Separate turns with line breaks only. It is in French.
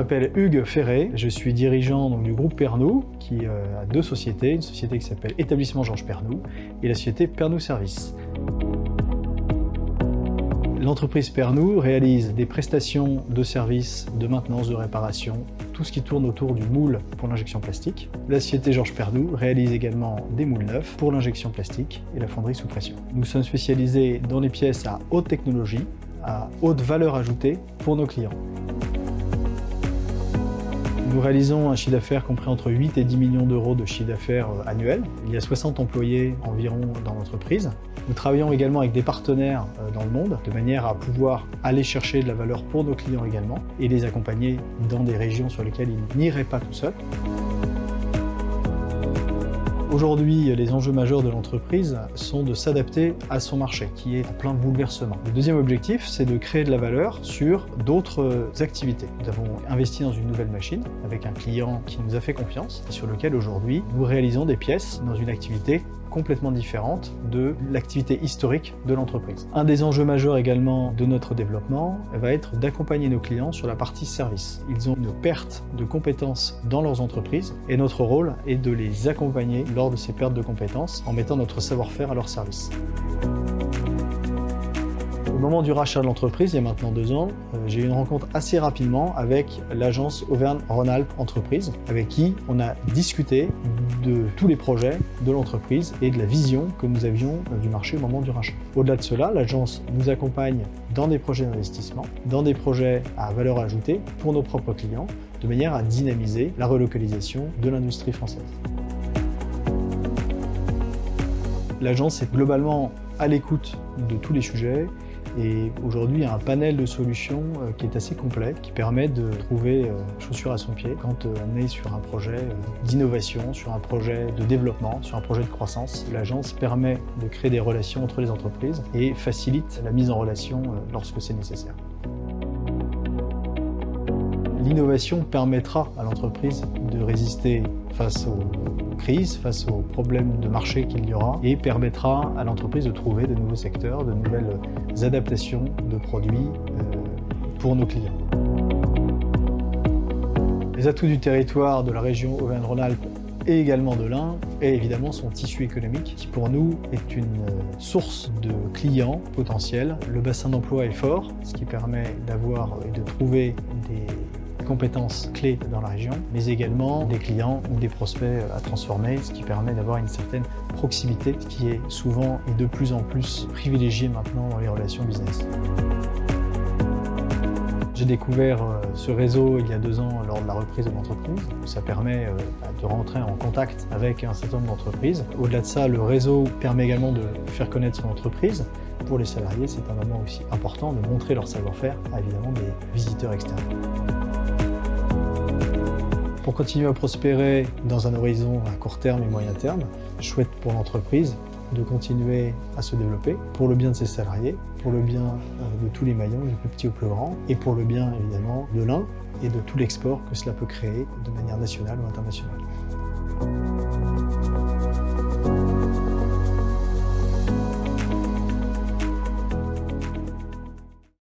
m'appelle Hugues Ferré, je suis dirigeant du groupe Pernod qui a deux sociétés, une société qui s'appelle Établissement Georges Pernod et la société Pernod Service. L'entreprise Pernod réalise des prestations de services, de maintenance, de réparation, tout ce qui tourne autour du moule pour l'injection plastique. La société Georges Pernod réalise également des moules neufs pour l'injection plastique et la fonderie sous pression. Nous sommes spécialisés dans les pièces à haute technologie, à haute valeur ajoutée pour nos clients. Nous réalisons un chiffre d'affaires compris entre 8 et 10 millions d'euros de chiffre d'affaires annuel. Il y a 60 employés environ dans l'entreprise. Nous travaillons également avec des partenaires dans le monde, de manière à pouvoir aller chercher de la valeur pour nos clients également et les accompagner dans des régions sur lesquelles ils n'iraient pas tout seuls. Aujourd'hui, les enjeux majeurs de l'entreprise sont de s'adapter à son marché, qui est en plein bouleversement. Le deuxième objectif, c'est de créer de la valeur sur d'autres activités. Nous avons investi dans une nouvelle machine avec un client qui nous a fait confiance et sur lequel aujourd'hui nous réalisons des pièces dans une activité complètement différente de l'activité historique de l'entreprise. Un des enjeux majeurs également de notre développement va être d'accompagner nos clients sur la partie service. Ils ont une perte de compétences dans leurs entreprises et notre rôle est de les accompagner lors de ces pertes de compétences en mettant notre savoir-faire à leur service. Au moment du rachat de l'entreprise, il y a maintenant 2 ans, j'ai eu une rencontre assez rapidement avec l'agence Auvergne-Rhône-Alpes Entreprises, avec qui on a discuté de tous les projets de l'entreprise et de la vision que nous avions du marché au moment du rachat. Au-delà de cela, l'agence nous accompagne dans des projets d'investissement, dans des projets à valeur ajoutée pour nos propres clients, de manière à dynamiser la relocalisation de l'industrie française. L'agence est globalement à l'écoute de tous les sujets et aujourd'hui il y a un panel de solutions qui est assez complet, qui permet de trouver chaussure à son pied quand on est sur un projet d'innovation, sur un projet de développement, sur un projet de croissance. L'agence permet de créer des relations entre les entreprises et facilite la mise en relation lorsque c'est nécessaire. L'innovation permettra à l'entreprise de résister face aux crises, face aux problèmes de marché qu'il y aura et permettra à l'entreprise de trouver de nouveaux secteurs, de nouvelles adaptations de produits pour nos clients. Les atouts du territoire de la région Auvergne-Rhône-Alpes et également de l'Ain est évidemment son tissu économique qui pour nous est une source de clients potentiels. Le bassin d'emploi est fort, ce qui permet d'avoir et de trouver des compétences clés dans la région, mais également des clients ou des prospects à transformer, ce qui permet d'avoir une certaine proximité, ce qui est souvent et de plus en plus privilégié maintenant dans les relations business. J'ai découvert ce réseau il y a 2 ans lors de la reprise de l'entreprise. Ça permet de rentrer en contact avec un certain nombre d'entreprises. Au-delà de ça, le réseau permet également de faire connaître son entreprise. Pour les salariés, c'est un moment aussi important de montrer leur savoir-faire à évidemment des visiteurs externes. Pour continuer à prospérer dans un horizon à court terme et moyen terme, je souhaite pour l'entreprise de continuer à se développer pour le bien de ses salariés, pour le bien de tous les maillons, du plus petit au plus grand, et pour le bien évidemment de l'Ain et de tout l'export que cela peut créer de manière nationale ou internationale.